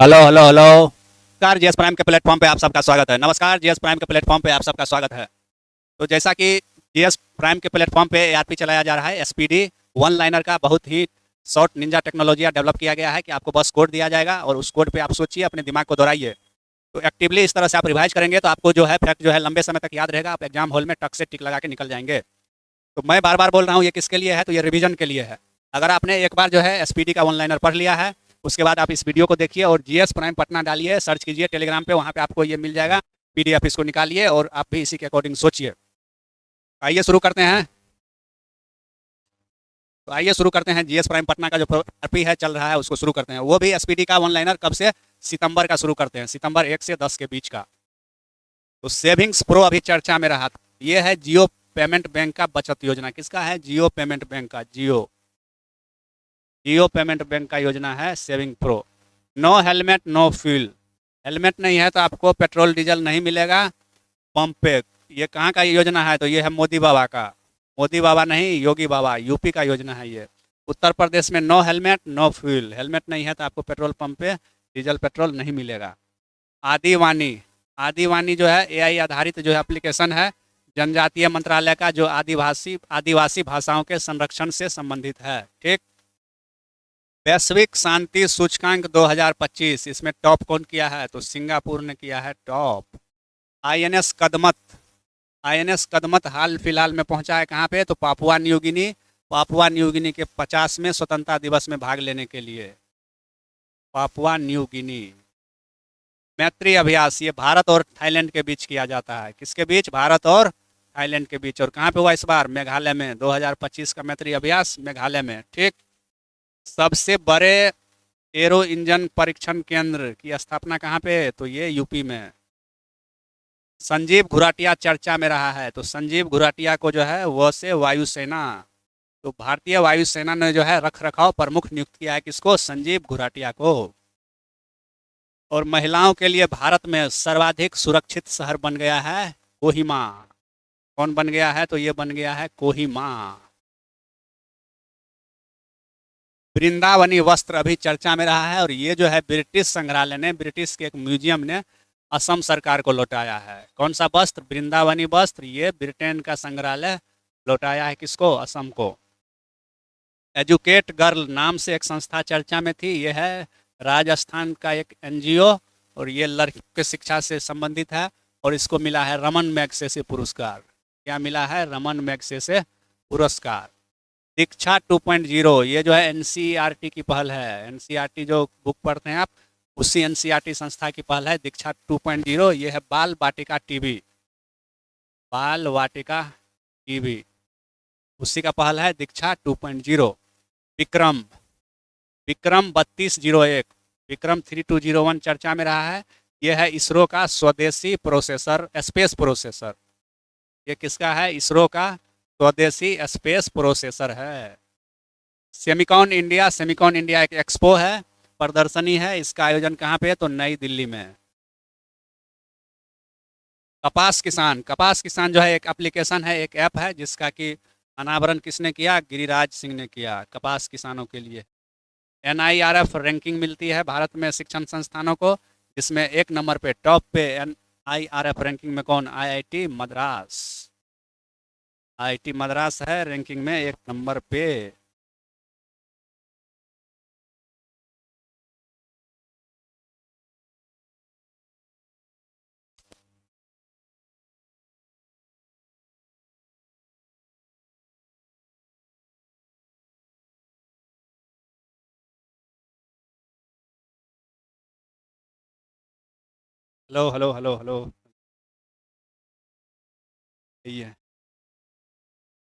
Hello hello hello. नमस्कार, GS prime के platform पे आप सबका स्वागत है। नमस्कार, जीएस प्राइम के प्लेटफॉर्म पे आप सबका स्वागत है। तो जैसा कि जीएस प्राइम के प्लेटफॉर्म पे एआरपी चलाया जा रहा है, एसपीडी वन लाइनर का बहुत ही शॉर्ट निंजा टेक्नोलॉजी डेवलप किया गया है कि आपको बस कोड दिया जाएगा और उस कोड पे आप सोचिए, अपने दिमाग को दोहराइए। तो एक्टिवली इस तरह से आप रिवाइज करेंगे तो आपको जो है फैक्ट जो है लंबे समय तक याद रहेगा। आप एग्जाम हॉल में टक से टिक लगा के निकल जाएंगे। तो मैं बार बार बोल रहा हूँ, ये किसके लिए है? तो ये रिवीजन के लिए है। अगर आपने एक बार जो है एसपीडी का वन लाइनर पढ़ लिया है, उसके बाद आप इस वीडियो को देखिए और जीएस प्राइम पटना डालिए, सर्च कीजिए टेलीग्राम पे, वहाँ पे आपको ये मिल जाएगा पीडीएफ। इसको निकालिए और आप भी इसी के अकॉर्डिंग सोचिए। आइए शुरू करते हैं। तो आइए शुरू करते हैं। जीएस प्राइम पटना का जो आरपी है चल रहा है, उसको शुरू करते हैं। वो भी एसपीडी का वन लाइनर कब से? सितंबर का शुरू करते हैं, सितंबर 1 से 10 के बीच का। तो सेविंग्स प्रो अभी चर्चा में रहा। ये है जियो पेमेंट बैंक का बचत योजना। किसका है? जियो पेमेंट बैंक का। जियो जियो पेमेंट बैंक का योजना है saving pro. No helmet no fuel. Helmet नहीं है तो आपको पेट्रोल डीजल नहीं मिलेगा पंप पे। ये कहाँ का योजना है? तो ये है मोदी बाबा का। मोदी बाबा नहीं, योगी बाबा, यूपी का योजना है ये। उत्तर प्रदेश में no helmet no fuel. Helmet नहीं है तो आपको पेट्रोल पंप पे डीजल पेट्रोल नहीं मिलेगा। आदिवानी। आदिवानी जो है एआई आधारित जो है एप्लीकेशन है, जनजातीय मंत्रालय का, जो आदिवासी आदिवासी भाषाओं के संरक्षण से संबंधित है। ठीक। वैश्विक शांति सूचकांक 2025, इसमें टॉप कौन किया है? तो सिंगापुर ने किया है top. INS Kadmat. INS Kadmat हाल फिलहाल में पहुंचा है कहाँ पे? तो Papua New Guinea. Papua New Guinea के 50वें स्वतंत्रता दिवस में भाग लेने के लिए। Papua New Guinea. मैत्री अभ्यास, ये भारत और थाईलैंड के बीच किया जाता है। किसके बीच? भारत और थाईलैंड के बीच। और कहाँ पे हुआ इस बार? मेघालय में। 2025 का मैत्री अभ्यास मेघालय में। ठीक। सबसे बड़े एरो इंजन परीक्षण केंद्र की स्थापना कहाँ पे? तो ये यूपी में। संजीव घुराटिया चर्चा में रहा है। तो संजीव घुराटिया को जो है वो से वायुसेना, तो भारतीय वायुसेना ने जो है रख रखाव प्रमुख नियुक्त किया है। किसको? संजीव घुराटिया को। और महिलाओं के लिए भारत में सर्वाधिक सुरक्षित शहर बन गया है कोहिमा। कौन बन गया है? तो ये बन गया है कोहिमा। वृंदावनी वस्त्र अभी चर्चा में रहा है, और ये जो है ब्रिटिश संग्रहालय ने, ब्रिटिश के एक म्यूजियम ने असम सरकार को लौटाया है। कौन सा वस्त्र? वृंदावनी वस्त्र। ये ब्रिटेन का संग्रहालय लौटाया है किसको? असम को। एजुकेट गर्ल नाम से एक संस्था चर्चा में थी। ये है राजस्थान का एक एनजीओ, और ये लड़कियों की शिक्षा से संबंधित है। और इसको मिला है रमन मैग्सेसे पुरस्कार। क्या मिला है? रमन मैग्सेसे पुरस्कार। दीक्षा 2.0, ये जो है एनसीईआरटी की पहल है। एनसीईआरटी जो बुक पढ़ते हैं आप, उसी एनसीईआरटी संस्था की पहल है दीक्षा 2.0। ये है बाल वाटिका टीवी। बाल वाटिका टीवी उसी का पहल है, दीक्षा 2.0। विक्रम। विक्रम 3201, विक्रम 3201 चर्चा में रहा है। यह है इसरो का स्वदेशी प्रोसेसर, स्पेस प्रोसेसर। ये किसका है? इसरो का स्वदेशी स्पेस प्रोसेसर है। Semicon India. सेमिकॉन इंडिया एक एक्सपो है, प्रदर्शनी है। इसका आयोजन कहाँ पे है? तो नई दिल्ली में। कपास किसान। कपास किसान जो है एक एप्लीकेशन है, एक ऐप है, जिसका कि अनावरण किसने किया? गिरिराज सिंह ने किया, कपास किसानों के लिए। एनआईआरएफ रैंकिंग मिलती है भारत में शिक्षण संस्थानों को, जिसमें एक नंबर पे, टॉप पे एनआईआरएफ रैंकिंग में कौन? आईआईटी मद्रास। आईआईटी मद्रास है रैंकिंग में एक नंबर पे। Hello hello hello hello. यही है।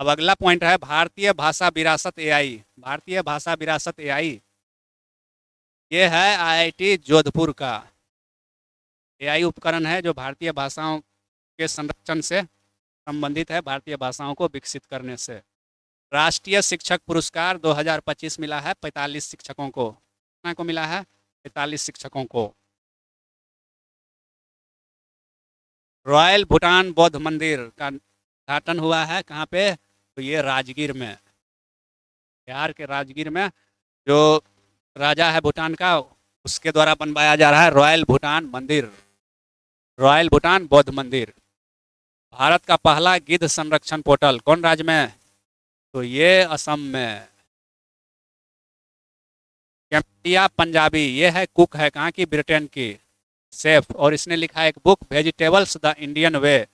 अब अगला पॉइंट है भारतीय भाषा विरासत एआई। भारतीय भाषा विरासत एआई, ये है आईआईटी जोधपुर का एआई उपकरण है, जो भारतीय भाषाओं के संरक्षण से संबंधित है, भारतीय भाषाओं को विकसित करने से। राष्ट्रीय शिक्षक पुरस्कार 2025 मिला है 45 शिक्षकों को। कितना को मिला है? 45 शिक्षकों को। रॉयल भूटान बौद्ध मंदिर का उद्घाटन हुआ है कहाँ पे? तो ये राजगीर में, बिहार के राजगीर में। जो राजा है भूटान का, उसके द्वारा बनवाया जा रहा है रॉयल भूटान मंदिर, रॉयल भूटान बौद्ध मंदिर। भारत का पहला गिद्ध संरक्षण पोर्टल कौन राज्य में है? तो ये असम में। कैम्पिया पंजाबी, ये है कुक है, कहाँ की? ब्रिटेन की शेफ, और इसने लिखा है एक book vegetables the Indian way,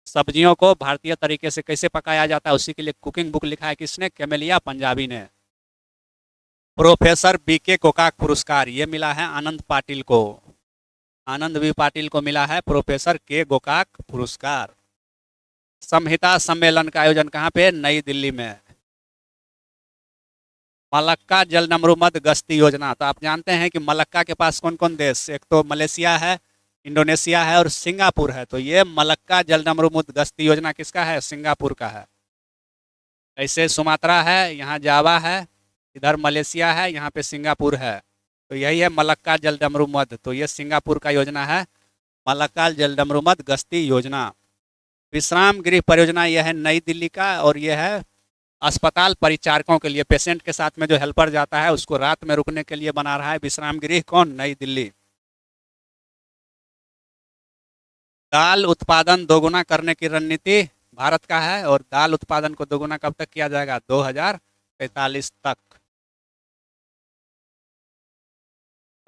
सब्जियों को भारतीय तरीके से कैसे पकाया जाता है उसी के लिए कुकिंग बुक लिखा है किसने? कैमेलिया पंजाबी ने। प्रोफेसर बीके गोकाक पुरस्कार ये मिला है आनंद पाटिल को, आनंद बी पाटिल को मिला है प्रोफेसर के गोकाक पुरस्कार। संहिता सम्मेलन का आयोजन कहाँ पे? नई दिल्ली में। मलक्का जलनमरूमद गश्ती योजना, तो आप जानते हैं कि मलक्का के पास कौन कौन देश? एक तो मलेशिया है, इंडोनेशिया है और सिंगापुर है। तो ये मलक्का जलनमरूमद गश्ती योजना किसका है? सिंगापुर का है। ऐसे सुमात्रा है, यहाँ जावा है, इधर मलेशिया है, यहाँ पे सिंगापुर है। तो यही है मलक्का जलनमरूमद, तो ये सिंगापुर का योजना है मलक्का जलनमरूमद गश्ती योजना। विश्राम गृह परियोजना यह है नई दिल्ली का, और यह है अस्पताल परिचारकों के लिए, पेशेंट के साथ में जो हेल्पर जाता है उसको रात में रुकने के लिए बना रहा है विश्राम गृह कौन? नई दिल्ली। दाल उत्पादन दोगुना करने की रणनीति भारत का है, और दाल उत्पादन को दोगुना कब तक किया जाएगा? 2045 तक,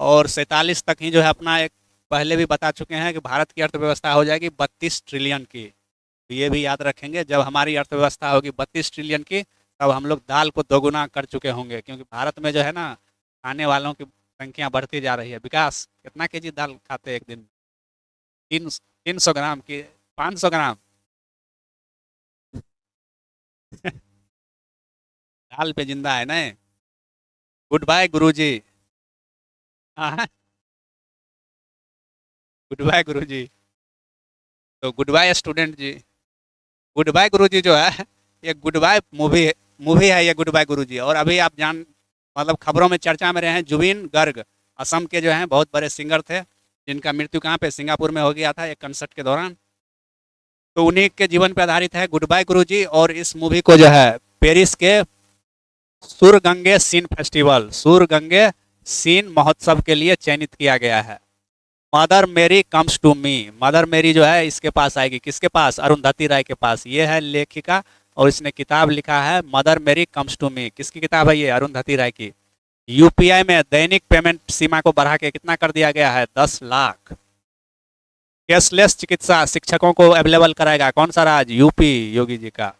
और 47 तक ही जो है अपना एक पहले भी बता चुके हैं कि भारत की अर्थव्यवस्था हो जाएगी 32 ट्रिलियन की। तो ये भी याद रखेंगे, जब हमारी अर्थव्यवस्था होगी 32 ट्रिलियन की तब हम लोग दाल को दोगुना कर चुके होंगे, क्योंकि भारत में जो है ना खाने वालों की संख्या बढ़ती जा रही है। विकास कितना केजी दाल खाते हैं एक दिन में? 300 ग्राम की 500 ग्राम दाल पे जिंदा है ना। गुड बाय गुरुजी। हाँ, गुड बाय गुरुजी। तो गुड बाय स्टूडेंट जी। गुड बाय गुरुजी जो है ये गुड बाय मूवी है ये गुड बाय गुरुजी। और अभी आप जान मतलब खबरों में चर्चा में रहे हैं जुबिन गर्ग, असम के जो हैं बहुत बड़े सिंगर थे जिनका मृत्यु कहाँ पे? सिंगापुर में हो गया था एक कंसर्ट के दौरान। तो उन्हीं के जीवन पर आधारित है गुड बाय गुरुजी। और इस मूवी को जो है पेरिस के सुरगंगे सीन फेस्टिवल, सुरगंगे सीन महोत्सव के लिए चयनित किया गया है। मदर मेरी कम्स टू मी, मदर मेरी जो है इसके पास आएगी, किसके पास? अरुंधति राय के पास। ये है लेखिका और इसने किताब लिखा है मदर मेरी कम्स टू मी। किसकी किताब है ये? अरुंधति राय की। यूपीआई में दैनिक पेमेंट सीमा को बढ़ा के कितना कर दिया गया है? 10 लाख। कैशलेस चिकित्सा शिक्षकों को अवेलेबल कराएगा कौन सा राज्य? यूपी, योगी जी का।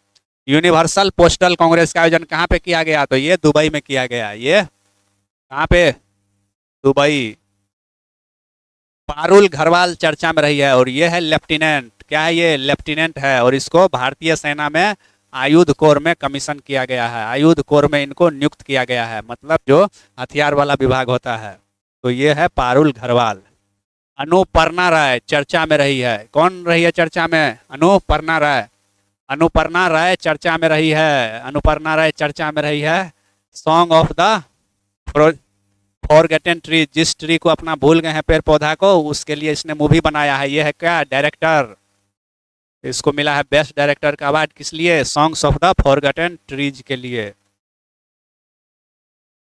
यूनिवर्सल पोस्टल कांग्रेस का आयोजन कहाँ पे किया गया? तो ये दुबई में किया गया। ये कहाँ पे? दुबई। पारुल घरवाल चर्चा में रही है, और ये है लेफ्टिनेंट, क्या है ये? लेफ्टिनेंट है, और इसको भारतीय सेना में आयुध कोर में कमीशन किया गया है, आयुध कोर में इनको नियुक्त किया गया है, मतलब जो हथियार वाला विभाग होता है। तो ये है पारुल घरवाल। अनुपर्णा राय चर्चा में रही है, कौन रही है चर्चा में? अनुपर्णा राय। अनुपर्णा राय चर्चा में रही है, अनुपर्णा राय चर्चा में रही है song of the forgotten tree, जिस ट्री को अपना भूल गए हैं पेड़ पौधा को, उसके लिए इसने मूवी बनाया है। ये है क्या? डायरेक्टर। इसको मिला है बेस्ट डायरेक्टर का अवार्ड, किस लिए? Songs of the forgotten trees के लिए।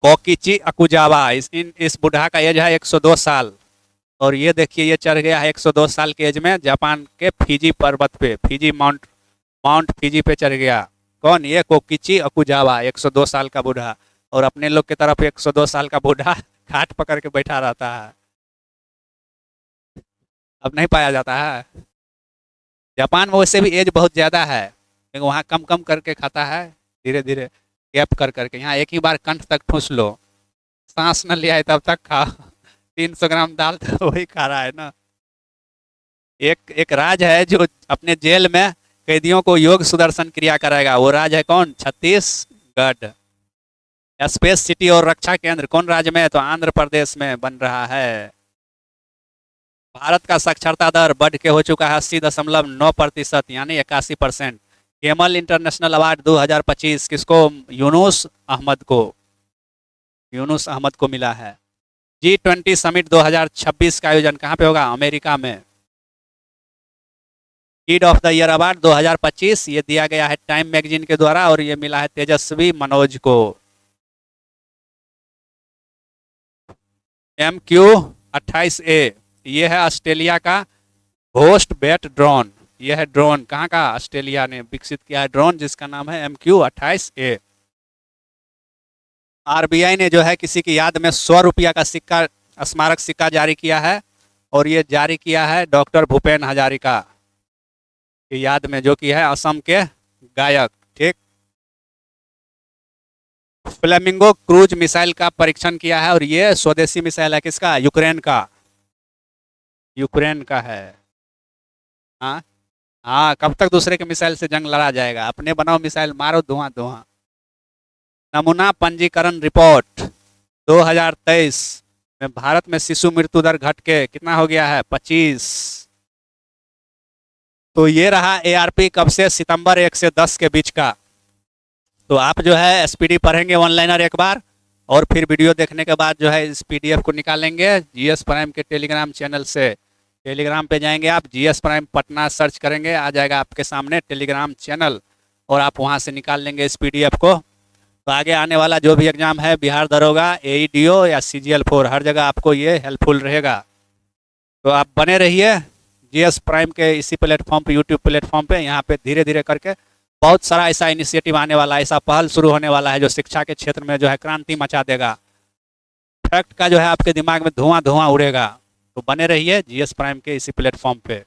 कोकिची अकुजावा, इस बुढ़ा का एज है 102 साल, और ये देखिए ये चढ़ गया है 102 साल के एज में जापान के फिजी पर्वत पे, फिजी माउंट फिजी पे चढ़ गया। कौन? ये कोकिची अकुजावा, 102 साल का बूढ़ा। और अपने लोग की तरफ 102 साल का बूढ़ा खाट पकड़ के बैठा रहता है, अब नहीं पाया जाता है। जापान में वैसे भी एज बहुत ज़्यादा है, लेकिन वहाँ कम कम करके खाता है, धीरे धीरे गैप कर करके। यहाँ एक ही बार कंठ तक ठूस लो, सांस न ले आए तब तक खाओ। 300 ग्राम दाल तो वही खा रहा है ना। एक एक राज है जो अपने जेल में कैदियों को योग सुदर्शन क्रिया कराएगा, वो राज है कौन? छत्तीसगढ़। स्पेस सिटी और रक्षा केंद्र कौन राज्य में है? तो आंध्र प्रदेश में बन रहा है। भारत का साक्षरता दर बढ़ के हो चुका है 80.9%, यानी 81%। केमल इंटरनेशनल अवार्ड 2025 किसको? यूनुस अहमद को, यूनुस अहमद को मिला है। G20 समिट 2026 का आयोजन कहाँ पे होगा? अमेरिका में। Kid of the year award 2025 ये दिया गया है टाइम मैगजीन के द्वारा, और ये मिला है तेजस्वी मनोज को। MQ-28A, ये है ऑस्ट्रेलिया का घोस्ट बैट ड्रोन। यह है ड्रोन, कहाँ का? ऑस्ट्रेलिया ने विकसित किया है ड्रोन जिसका नाम है MQ-28A। आरबीआई ने जो है किसी की याद में 100 रुपया का सिक्का, स्मारक सिक्का जारी किया है, और ये जारी किया है डॉक्टर भूपेन हजारिका की याद में, जो कि है असम के गायक। ठीक। फ्लेमिंगो क्रूज मिसाइल का परीक्षण किया है, और ये स्वदेशी मिसाइल है। किसका? यूक्रेन का। यूक्रेन का है। हाँ हाँ, कब तक दूसरे के मिसाइल से जंग लड़ा जाएगा? अपने बनाओ मिसाइल, मारो धुआं धुआं। नमूना पंजीकरण रिपोर्ट 2023 में भारत में शिशु मृत्यु दर घट के कितना हो गया है? 25। तो ये रहा ARP कब से? सितंबर 1 से 10 के बीच का। तो आप जो है SPD पढ़ेंगे ऑनलाइनर एक बार, और फिर वीडियो देखने के बाद जो है इस PDF को निकालेंगे GS प्राइम के टेलीग्राम चैनल से। टेलीग्राम पे जाएंगे आप, GS प्राइम पटना सर्च करेंगे, आ जाएगा आपके सामने टेलीग्राम चैनल, और आप वहाँ से निकाल लेंगे इस PDF को। तो आगे आने वाला जो भी एग्जाम है, बिहार दरोगा, AEDO या CGL4, हर जगह आपको ये हेल्पफुल रहेगा। तो आप बने रहिए GS प्राइम के इसी प्लेटफॉर्म पे, यूट्यूब प्लेटफॉर्म पे। यहाँ पे धीरे धीरे करके बहुत सारा ऐसा इनिशिएटिव आने वाला है, ऐसा पहल शुरू होने वाला है जो शिक्षा के क्षेत्र में जो है क्रांति मचा देगा। फैक्ट का जो है आपके दिमाग में धुआं धुआं उड़ेगा। तो बने रहिए GS प्राइम के इसी प्लेटफॉर्म पे।